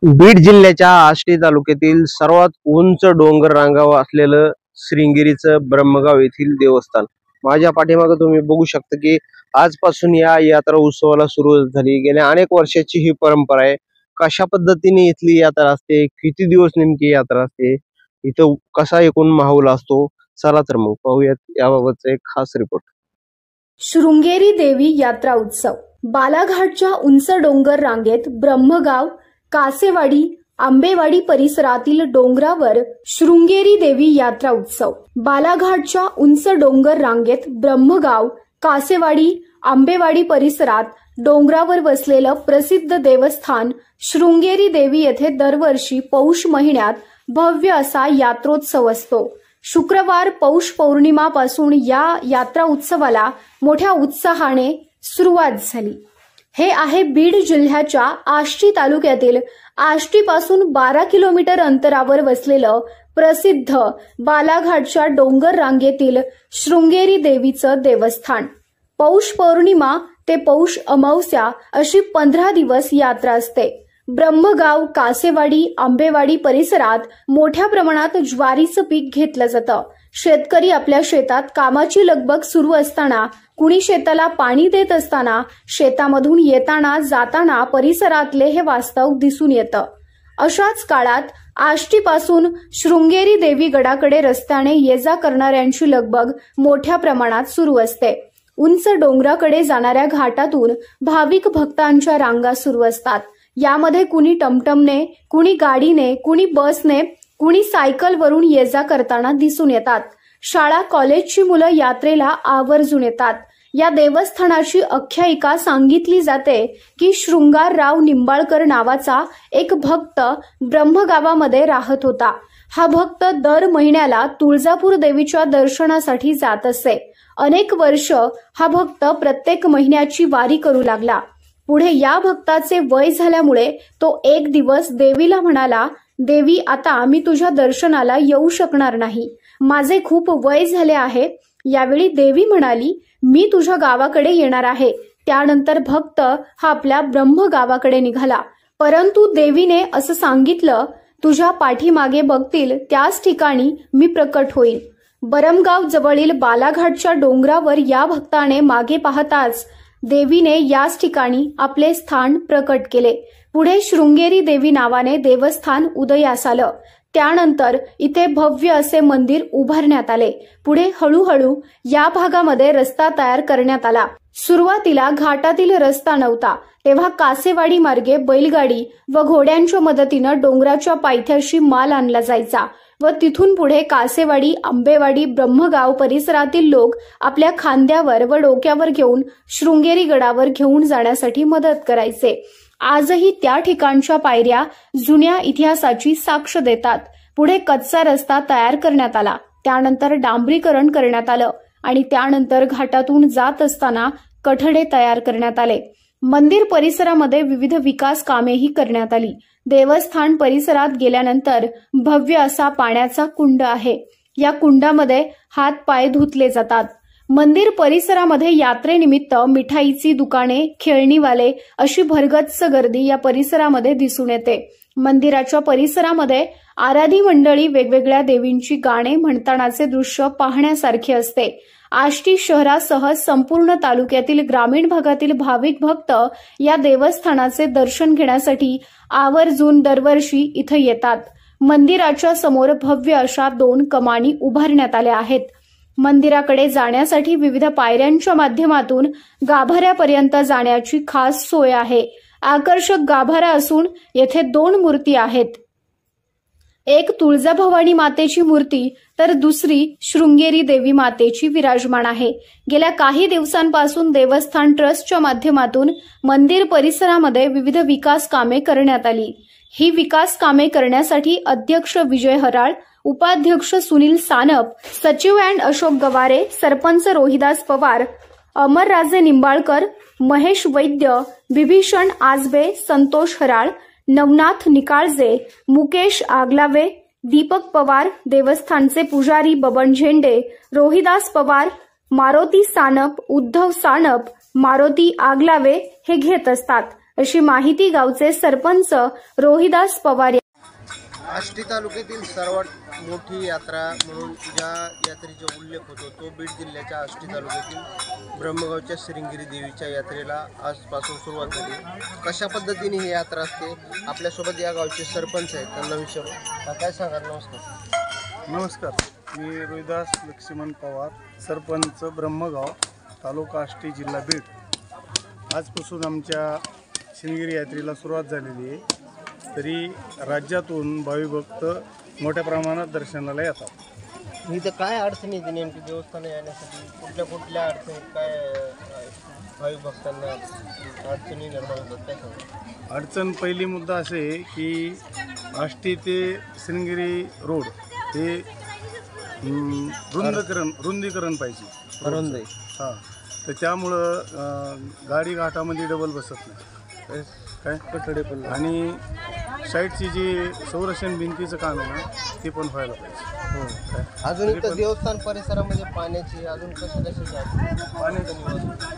बीड जिल्ह्याच्या आष्टी तालुक्यातील सर्वात उंच डोंगर रांगाव असलेलं श्रृंगेरीचं ब्रह्मगाव येथील देवस्थान माझ्या पाठीमागे तुम्ही बघू शकता की आजपासून या यात्रा उत्सवाला सुरुवात झाली। गेल्या अनेक वर्षाची ही परंपरा आहे। कशा पद्धतीने इथली यात्रा असते, किती दिवस नेमकी यात्रा असते, इथं कसा एकूण माहोल असतो, चला तर मग पाहूयात याबाबतचा एक खास रिपोर्ट। श्रृंगेरी देवी यात्रा उत्सव बालाघाटच्या उंच डोंगर रांगेत ब्रह्मगाव, कासेवाडी, आंबेवाडी परिसरातील डोंगरावर श्रृंगेरी देवी यात्रा उत्सव। बालाघाटच्या उंच डोंगर रांगेत ब्रह्मगाव, कासेवाडी, आंबेवाडी परिसरात डोंगरावर वसलेलं प्रसिद्ध देवस्थान श्रृंगेरी देवी येथे दरवर्षी पौष महिन्यात भव्य असा यात्रोत्सव असतो। शुक्रवार पौष पौर्णिमापासून या यात्रा उत्सवाला मोठ्या उत्साहाने सुरुवात झाली। हे आहे बीड जिल्ह्याच्या आष्टी तालुक्यातील आष्टीपासून 12 किलोमीटर अंतरावर वसलेलं प्रसिद्ध बालाघाटच्या डोंगर रांगेतील श्रृंगेरी देवीचं देवस्थान। पौष पौर्णिमा ते पौष अमावस्या अशी 15 दिवस यात्रा असते। ब्रह्मगाव, कासेवाडी, आंबेवाडी परिसरात मोठ्या प्रमाणात ज्वारीचं पीक घेतलं जातं। शेतकरी आपल्या शेतात कामाची लगबग सुरू असताना, कुणी शेताला पाणी देत असताना, शेतामधून येताना जाताना परिसरातले हे वास्तव दिसून येतं। अशाच काळात आष्टीपासून श्रृंगेरी देवी गडाकडे रस्त्याने ये जा करणाऱ्यांची लगबग मोठ्या प्रमाणात सुरू असते। उंच डोंगराकडे जाणाऱ्या घाटातून भाविक भक्तांच्या रांगा सुरू असतात। यामध्ये कुणी टमटमने, कुणी गाडीने, कुणी बसने, कुणी सायकलवरून ये जा करताना दिसून येतात। शाळा कॉलेजची मुलं यात्रेला आवर्जून येतात। या देवस्थानाची आख्यायिका सांगितली जाते की शृंगारराव निंबाळकर नावाचा एक भक्त ब्रह्मगावामध्ये राहत होता। हा भक्त दर महिन्याला तुळजापूर देवीच्या दर्शनासाठी जात असे। अनेक वर्ष हा भक्त प्रत्येक महिन्याची वारी करू लागला। पुढे या भक्ताचे वय झाल्यामुळे तो एक दिवस देवीला म्हणाला, देवी आता मी तुझ्या दर्शनाला येऊ शकणार नाही, माझे खूप वय झाले आहे। यावेळी देवी म्हणाली, मी तुझ्या गावाकडे येणार आहे। त्यानंतर भक्त हा आपल्या ब्रह्मगावाकडे निघाला। परंतु देवीने असं सांगितलं, तुझ्या पाठीमागे बघतील त्याच ठिकाणी मी प्रकट होईल। बरमगाव जवळील बालाघाटच्या डोंगरावर या भक्ताने मागे पाहताच देवीने याच ठिकाणी आपले स्थान प्रकट केले। पुढे श्रृंगेरी देवी नावाने देवस्थान उदयास आलं। त्यानंतर इथे भव्य असे मंदिर उभारण्यात आले। पुढे हळूहळू या भागामध्ये रस्ता तयार करण्यात आला। सुरुवातीला घाटातील रस्ता नव्हता, तेव्हा कासेवाडी मार्गे बैलगाडी व घोड्यांच्या मदतीनं डोंगराच्या पायथ्याशी माल आणला जायचा व तिथून पुढे कासेवाडी, आंबेवाडी, ब्रह्मगाव परिसरातील लोक आपल्या खांद्यावर व डोक्यावर घेऊन श्रृंगेरी गडावर घेऊन जाण्यासाठी मदत करायचे। आजही त्या ठिकाणच्या पायऱ्या जुन्या इतिहासाची साक्ष देतात। पुढे कच्चा रस्ता तयार करण्यात आला, त्यानंतर डांबरीकरण करण्यात आलं आणि त्यानंतर घाटातून जात असताना कठडे तयार करण्यात आले। मंदिर परिसरामध्ये विविध विकास कामेही करण्यात आली। देवस्थान परिसरात गेल्यानंतर भव्य असा पाण्याचा कुंड आहे। या कुंडामध्ये हात पाय धुतले जातात। मंदिर परिसरामध्ये यात्रेनिमित्त मिठाईची दुकाने, खेळणीवाले अशी भरगच्च गर्दी या परिसरामध्ये दिसून येते। मंदिराच्या परिसरामध्ये आराधी मंडळी वेगवेगळ्या देवींची गाणे म्हणतानाचे दृश्य पाहण्यासारखे असते। आष्टी शहरासह संपूर्ण तालुक्यातील ग्रामीण भागातील भाविक भक्त या देवस्थानाचे दर्शन घेण्यासाठी आवर्जून दरवर्षी इथे येतात। मंदिराच्या समोर भव्य अशा 2 कमानी उभारण्यात आल्या आहेत। मंदिराकडे जाण्यासाठी विविध पायऱ्यांच्या माध्यमातून गाभाऱ्यापर्यंत जाण्याची खास सोय आहे। आकर्षक गाभारा असून येथे 2 मूर्ती आहेत। एक तुळजाभवानी मातेची मूर्ती तर दुसरी श्रृंगेरी देवी मातेची विराजमान आहे। गेल्या काही दिवसांपासून देवस्थान ट्रस्टच्या माध्यमातून मंदिर परिसरामध्ये विविध विकास कामे करण्यात आली। ही विकास कामे करण्यासाठी अध्यक्ष विजय हराळ, उपाध्यक्ष सुनील सानप, सचिव अँड अशोक गवारे, सरपंच रोहिदास पवार, अमरराजे निंबाळकर, महेश वैद्य, बिभीषण आजबे, संतोष हराळ, नवनाथ निकाळजे, मुकेश आगलावे, दीपक पवार, देवस्थानचे पुजारी बबन झेंडे, रोहिदास पवार, मारुती सानप, उद्धव सानप, मारुती आगलावे हे घेत असतात। अशी माहिती गावचे सरपंच रोहिदास पवार आष्टी तालुक्यातील सर्वात मोठी यात्रा म्हणून ज्या यात्रेचा उल्लेख होतो तो बीड जिल्ह्याच्या आष्टी तालुक्यातील ब्रह्मगावच्या श्रृंगेरी देवीच्या यात्रेला आजपासून सुरुवात झाली। कशा पद्धतीने ही यात्रा असते आपल्यासोबत या गावचे सरपंच आहेत, त्यांना विचारू। काय सांगा? नमस्कार। नमस्कार, मी रोहिदास लक्ष्मण पवार, सरपंच ब्रह्मगाव, तालुका आष्टी, जिल्हा बीड। आजपासून आमच्या श्रृंगेरी यात्रेला सुरुवात झालेली आहे। तरी राज्यातून भाविक भक्त मोठ्या प्रमाणात दर्शनाला येतात। इथं काय अडचणी येते नेमकी देवस्थानं येण्यासाठी? कुठल्या अडचणी काय भाविक भक्तांना अडचणी निर्माण होतात काय सांगा? अडचण पहिली मुद्दा असे आहे की आष्टी ते श्रृंगेरी रोड हे रुंदीकरण पाहिजे। हां, तर त्यामुळं गाडी घाटामध्ये डबल बसत नाही काय कठडे पण, आणि साईडची जी संरक्षण भिंतीचं काम आहे ना ते पण व्हायला पाहिजे। अजून इथं देवस्थान परिसरामध्ये पाण्याची अजून कशाची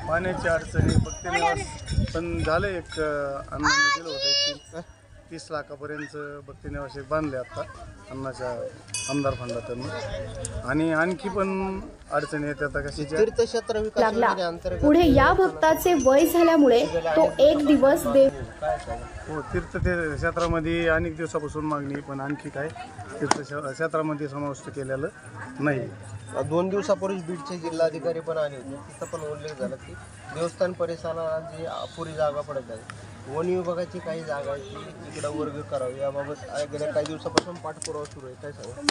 पाण्याची अडचणी फक्त निवास पण झालं। एक अन्नाने दिलं होतं 30 लाखापर्यंत भक्ती निवास बांधले आता अन्नाच्या आमदार फंडातून, आणि आणखी पण अडचणी येतात कशाच्या तीर्थक्षेत्र विकास योजनेअंतर्गत। पुढे या भक्ताचे वय झाल्यामुळे तो एक दिवस देव हो तीर्थक्षेत्रामध्ये अनेक दिवसापासून मागणी, पण आणखी काय तीर्थक्षेत्रामध्ये समाविष्ट केलेलं नाही। 2 दिवसापूर्वी बीडचे जिल्हाधिकारी पण आले होते, तिथं पण उल्लेख झाला की देवस्थान परिसराला जी अपुरी जागा पडत आहे, वन विभागाची काही जागा आहे ती इकडं वर्ग करावी याबाबत गेल्या काही दिवसापासून पाठपुरावा सुरू आहे, काय सांगा?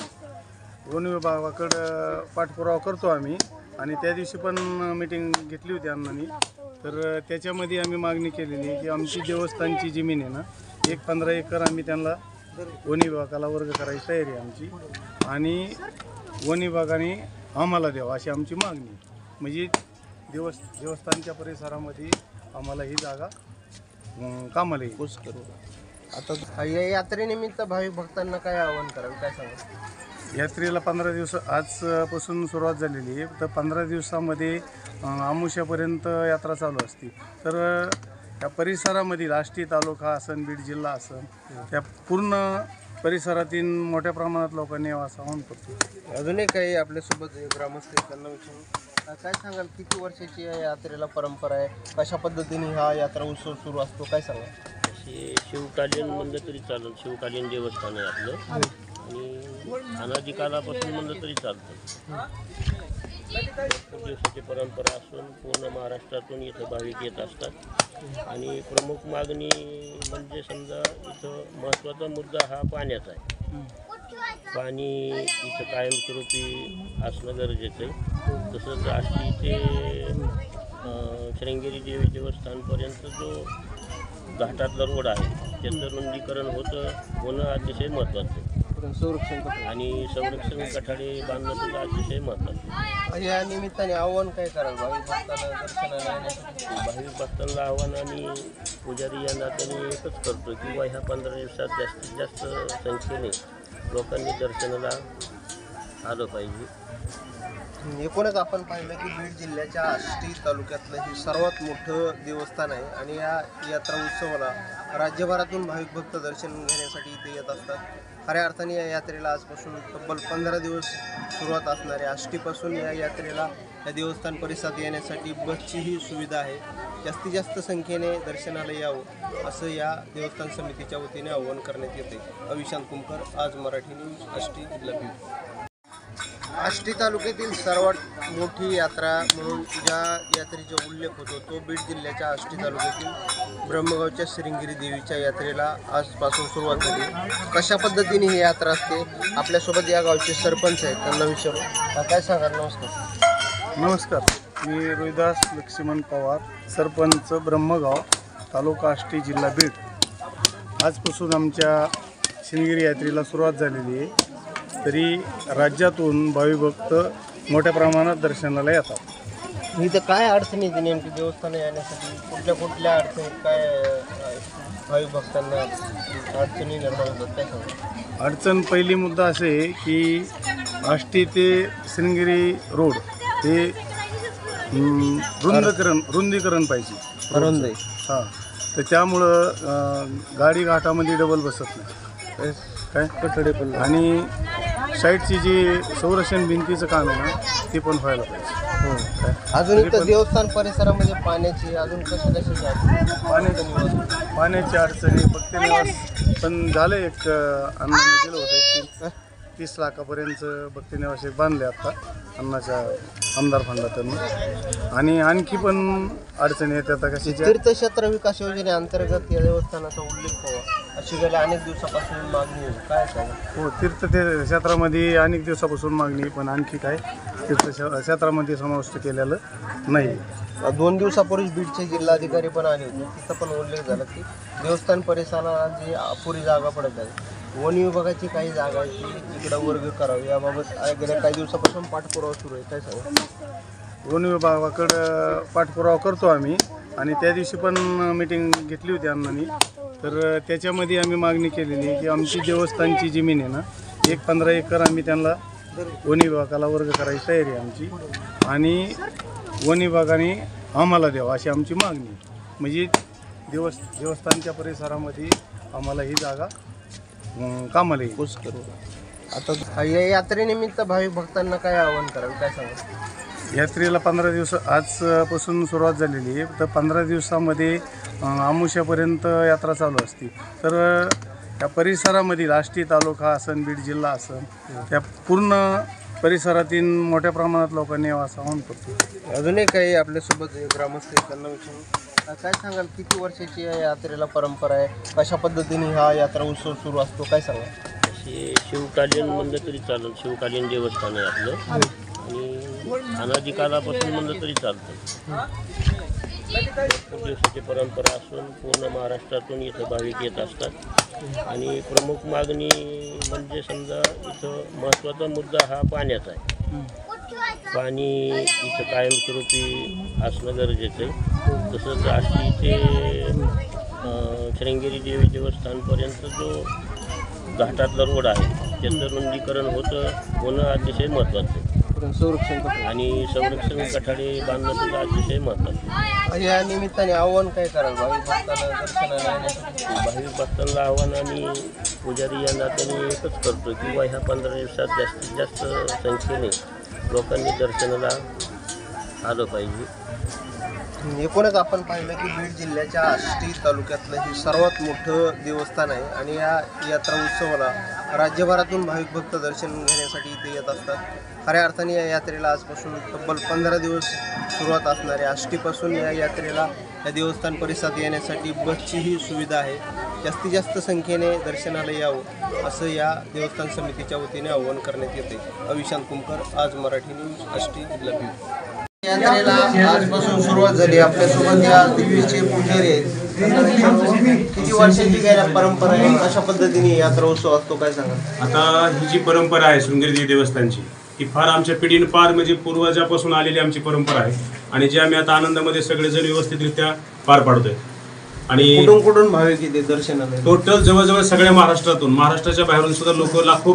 वन विभागाकडं पाठपुरावा करतो आम्ही, आणि त्या दिवशी पण मीटिंग घेतली होती अण्णांनी। तर त्याच्यामध्ये आम्ही मागणी केलेली आहे की आमची देवस्थानची जमीन आहे ना 15 एकर आम्ही त्यांना वन विभागाला वर्ग करायची तयारी आहे आमची, आणि वन विभागाने आम्हाला द्यावं अशी आमची मागणी। म्हणजे देवस्थानच्या परिसरामध्ये आम्हाला ही जागा कामाला येईल। आता या यात्रेनिमित्त भाविक भक्तांना काय आवाहन करावे काय सांगा? यात्रेला 15 दिवस आजपासून सुरुवात झालेली आहे, तर 15 दिवसामध्ये अमावस्यापर्यंत यात्रा चालू असते। तर त्या परिसरामधील आष्टी तालुका असन, बीड जिल्हा असन, त्या पूर्ण परिसरातील मोठ्या प्रमाणात लोकांनी यावं असं आवाहन करतो। अजूनही काही आपल्यासोबत ग्रामस्थ त्यांना विचारू, काय सांगाल? किती वर्षाची या यात्रेला परंपरा आहे? कशा पद्धतीने हा यात्रा उत्सव सुरू असतो काय सांगा? शिवकालीन म्हणलं तरी चालेल, शिवकालीन देवस्थान आहे आपलं, आणि अनादिकालापासून म्हणलं तरी चालतं। खूप दिवसाची परंपरा असून पूर्ण महाराष्ट्रातून इथं भाविक येत असतात, आणि प्रमुख मागणी म्हणजे समजा इथं महत्त्वाचा मुद्दा हा पाण्याचा आहे। पाणी इथं कायमस्वरूपी असणं गरजेचं आहे। तसंच आष्टी ते श्रृंगेरी देवी देवस्थानपर्यंत जो घाटातला रोड आहे त्याचं रुंदीकरण होणं अतिशय महत्त्वाचं आहे, आणि संरक्षण कठाडे बांधणं सुद्धा अतिशय महत्त्वाचं आहे। या निमित्ताने आव्हान काय कराल भाविक भक्तांना दर्शनाला येण्यासाठी? भाविक भक्तांना आव्हान आणि पुजारी या नात्याने एकच करतो की ह्या 15 दिवसात जास्तीत जास्त संख्येने लोकांनी दर्शनाला आलं पाहिजे। एकूणच आपण पाहिलं की बीड जिल्ह्याच्या आष्टी तालुक्यातलं हे सर्वात मोठं देवस्थान आहे, आणि या यात्रा उत्सवाला राज्यभरातून भाविक भक्त दर्शन घेण्यासाठी इथे येत असतात। खऱ्या अर्थाने या यात्रेला आजपासून तब्बल 15 दिवस सुरुवात असणार आहे। आष्टीपासून या यात्रेला या देवस्थान परिसरात येण्यासाठी बसचीही सुविधा आहे। जास्तीत जास्त संख्येने दर्शनाला यावं असं या देवस्थान समितीच्या वतीने आवाहन करण्यात येते। अविशांत कुमकर, आज मराठी न्यूज, आष्टी, जिल्हा बीड। आष्टी तालुक्यातील सर्वात मोठी यात्रा म्हणून ज्या यात्रेचा उल्लेख होतो तो बीड जिल्ह्याच्या आष्टी तालुक्यातील ब्रह्मगावच्या श्रृंगेरी देवीच्या यात्रेला आजपासून सुरुवात झाली। कशा पद्धतीने ही यात्रा असते आपल्यासोबत या गावचे सरपंच आहेत, त्यांना विचारू। काय सांगा? नमस्कार। नमस्कार, मी रोहिदास लक्ष्मण पवार, सरपंच ब्रह्मगाव, तालुका आष्टी, जिल्हा बीड। आजपासून आमच्या श्रृंगेरी यात्रेला सुरुवात झालेली आहे। तरी राज्यातून भाविक भक्त मोठ्या प्रमाणात दर्शनाला येतात। इथं काय अडचणी येते नेमकी देवस्थानं येण्यासाठी? कुठल्या अडचणी काय भाविक भक्तांना अडचणी निर्माण होतात काय सांगा? अडचण पहिली मुद्दा असे आहे की आष्टी ते श्रृंगेरी रोड हे रुंदीकरण पाहिजे। हां, तर त्यामुळं गाडी घाटामध्ये डबल बसत नाही काय कठडे पण आणि साईडची जी संरक्षण भिंतीचं काम आहे ना ते पण व्हायला पाहिजे. काय? अजून इथं देवस्थान परिसरामध्ये पाण्याची अजून पाण्याची अडचणी फक्त निवास पण झालं एक अन्नाने दिलं होतं 30 लाखापर्यंत भक्ती निवास एक बांधले आता अन्नाच्या आमदार फंडातून आणि आणखी पण अडचणी येतात आता कशाच्या. तीर्थक्षेत्र विकास योजनेअंतर्गत या देवस्थानाचा उल्लेख व्हावा अशी गेल्या अनेक दिवसापासून मागणी आहे. काय सांगा? हो तीर्थक्षेत्रामध्ये अनेक दिवसापासून मागणी पण आणखी काय तीर्थक्षेत्रामध्ये समाविष्ट केलेलं नाही. 2 दिवसापूर्वी बीडचे जिल्हाधिकारी पण आले होते. तिथं पण उल्लेख झाला की देवस्थान परिसराला जी अपुरी जागा पडत आहे वन विभागाची काही जागा आहे की इकडं वर्ग करावी याबाबत गेल्या काही दिवसापासून पाठपुरावा सुरू आहे. काय सांगा? वन विभागाकडं पाठपुरावा करतो आम्ही आणि त्या दिवशी पण मीटिंग घेतली होती अण्णांनी. तर त्याच्यामध्ये आम्ही मागणी केलेली की आमची देवस्थानची जमीन आहे ना 15 एकर आम्ही त्यांना वन विभागाला वर्ग करायची तयारी आहे आमची आणि वन विभागाने आम्हाला द्यावं अशी आमची मागणी. म्हणजे देवस्थानच्या परिसरामध्ये आम्हाला ही जागा कामाला येईल. आता या यात्रेनिमित्त भाविक भक्तांना काय आवाहन करावे? काय सांगा? यात्रेला 15 दिवस आजपासून सुरुवात झालेली आहे. तर 15 दिवसामध्ये अमावस्यापर्यंत यात्रा चालू असते. तर त्या परिसरामधील आष्टी तालुका असन बीड जिल्हा असन त्या पूर्ण परिसरातील मोठ्या प्रमाणात लोकांनी यावं असं आवाहन करतो. अजूनही काही आपल्यासोबत ग्रामस्थ आहेत, त्यांना विचारून काय सांगाल? किती वर्षाची या यात्रेला परंपरा आहे? कशा पद्धतीने हा यात्रा उत्सव सुरू असतो? काय सांगा? शिवकालीन म्हणलं तरी चालेल. शिवकालीन देवस्थान आहे आपलं आणि अनादी कालापासून म्हणलं तरी चालतं. खूप दिवसाची परंपरा असून पूर्ण महाराष्ट्रातून इथं भाविक येत असतात आणि प्रमुख मागणी म्हणजे समजा इथं महत्त्वाचा मुद्दा हा पाण्याचा आहे. पाणी इथं कायमस्वरूपी असणं गरजेचं आहे. तसंच आष्टी ते श्रृंगेरी देवी देवस्थानपर्यंत जो घाटातला रोड आहे त्याचं रुंदीकरण होणं अतिशय महत्त्वाचं आहे आणि संरक्षण कठाडे बांधणं सुद्धा अतिशय महत्त्वाचं आहे. या निमित्ताने आव्हान काय कराल भाविक भक्तांना दर्शनाला येण्यासाठी? भाविक भक्तांना आव्हान आणि पुजारी या नात्याने एकच करतो किंवा ह्या 15 दिवसात जास्तीत जास्त संख्येने लोकांनी दर्शनाला आलं पाहिजे. एकूणच आपण पाहिलं की बीड जिल्ह्याच्या आष्टी तालुक्यातलं हे सर्वात मोठं देवस्थान आहे आणि या यात्रा उत्सवाला राज्यभरातून भाविक भक्त दर्शन घेण्यासाठी इथे येत असतात. खऱ्या अर्थाने या यात्रेला आजपासून तब्बल 15 दिवस सुरुवात असणारे आष्टीपासून या यात्रेला या देवस्थान परिसरात येण्यासाठी बसचीही सुविधा आहे. जास्तीत जास्त संख्येने दर्शनाला यावं असं या देवस्थान समितीच्या वतीने आवाहन करण्यात येते. अविशांत कुमकर, आज मराठी न्यूज, आष्टी, जिल्हा बीड. यात्रेला आजपासून सुरुवात झाली. आपल्यासोबत या देवीचे पुजारी आहेत. किती वर्षांची काय परंपरा आहे? अशा पद्धतीने यात्रा उत्सव असतो? काय सांगा? आता ही जी परंपरा आहे शृंगेरी देवी देवस्थानची ही फार आमच्या पिढीने पार म्हणजे पूर्वजापासून आलेली आमची परंपरा आहे आणि जी आम्ही आता आनंदामध्ये सगळेजण व्यवस्थितरित्या पार पाडतोय. आणि कुठून भाविक येते दर्शनाला? टोटल जवळजवळ सगळ्या महाराष्ट्राच्या बाहेरून सुद्धा लोक लाखो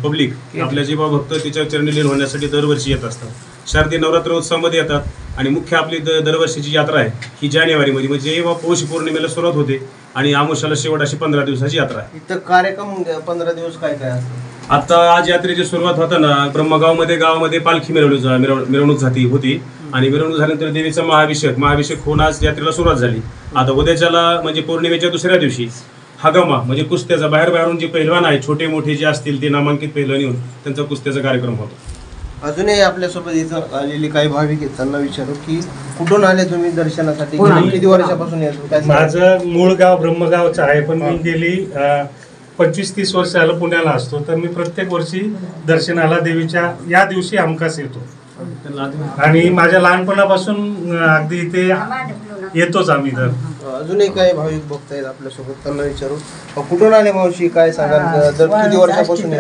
पब्लिक आपल्या जीवा भक्त तिच्या चरणी लीन होण्यासाठी दरवर्षी येत असतात. शारदीय नवरात्र उत्सवामध्ये येतात आणि मुख्य आपली दरवर्षीची यात्रा आहे ही जानेवारीमध्ये म्हणजे जेव्हा पौष पौर्णिमेला सुरुवात होते आणि आमोशाला शेवट अशी 15 दिवसाची यात्रा आहे. इथं कार्यक्रम 15 दिवस काय काय असतं? आता आज यात्रेची सुरुवात होताना ब्रह्मगावमध्ये गावामध्ये पालखी मिरवणूक होती आणि मिरवणूक झाल्यानंतर देवीचा महाभिषेक होऊन आज यात्रेला सुरुवात झाली. आता उद्याच्याला म्हणजे पौर्णिमेच्या दुसऱ्या दिवशी हगामा म्हणजे कुस्त्याचा बाहेरून जे पहिलवान आहे छोटे मोठे जे असतील ते नामांकित पहिलवान येऊन त्यांचा कुस्त्याचा कार्यक्रम होतो. अजूनही आपल्यासोबत इथं आलेली काही भाविक आहेत, त्यांना विचारू की कुठून आले तुम्ही दर्शनासाठी? किती वर्षापासून येतो? माझं मूळ गाव ब्रह्मगावचं आहे पण मी गेली 25-30 वर्ष झालं पुण्याला असतो. तर मी प्रत्येक वर्षी दर्शनाला देवीच्या या दिवशी हमखास येतो आणि माझ्या लहानपणापासून अगदी इथे येतोच आम्ही. तर अजूनही काही भाविक भक्त आहेत आपल्यासोबत, त्यांना विचारू. कुठून आले मावशी? काय सांगाल? किती वर्षापासून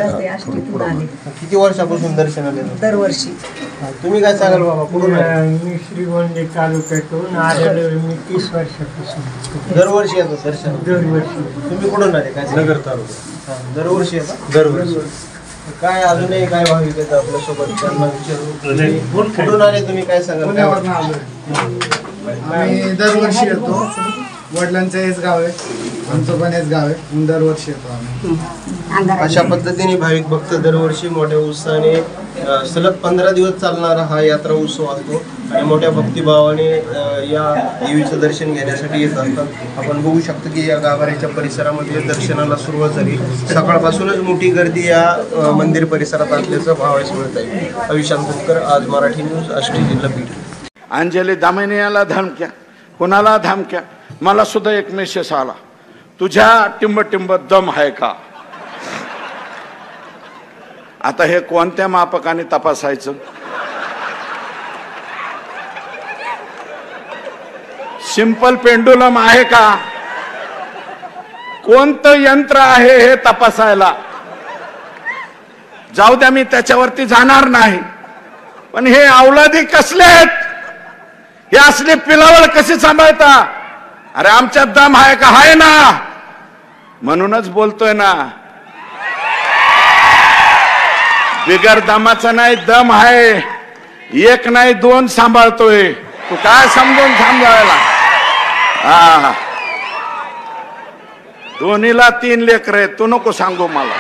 किती वर्षापासून दर्शनाला येतो? दरवर्षी. तुम्ही काय सांगाल बाबा? कुठून आले? मी श्रीगोंदे तालुक्यातून आलेलो. मी 30 वर्षापासून दरवर्षी येतो दर्शन? दरवर्षी. तुम्ही कुठून आले? काय नगर तालुका. दरवर्षी येतात? दरवर्षी. काय अजूनही काय भाविक आहेत आपल्यासोबत, त्यांना विचारू. कुठून आले तुम्ही? काय सांगाल? आम्ही दरवर्षी येतो. वडिलांचं हेच गाव आहे, आमचं पण हेच गाव आहे, दरवर्षी येतो आम्ही. अशा पद्धतीने भाविक भक्त दरवर्षी मोठ्या उत्साहाने सलग 15 दिवस चालणारा हा यात्रा उत्सव असतो आणि मोठ्या भक्तिभावाने या देवीचं दर्शन घेण्यासाठी येत असतात. आपण बघू शकतो की या गाभाऱ्याच्या परिसरामध्ये दर्शनाला सुरुवात झाली. सकाळपासूनच मोठी गर्दी या मंदिर परिसरात असल्याचं पाहावयास मिळत आहे. अविशांत भोकर, आज मराठी न्यूज, आष्टी, जिल्हा बीड. अंजली दामिनीला धमक्या, कोणाला धमक्या? मला सुद्धा एक मेसेज आला, तुझ्या टिंब दम आहे का? आता हे कोणत्या मापकाने तपासायचं? सिंपल पेंडुलम आहे का? कोणतं यंत्र आहे हे तपासायला? जाऊ द्या, मी त्याच्यावरती जाणार नाही, पण हे औलादी कसले आहेत? हे असले पिलावळ कशी सांभाळता? अरे आमच्यात दम आहे का? आहे ना, म्हणूनच बोलतोय ना. बिगर दमाचा नाही, दम आहे. एक नाही 2 सांभाळतोय. तू काय समजून सांभाळायला? हा, दोन्हीला 3 लेकरं आहेत, तू नको सांगू मला.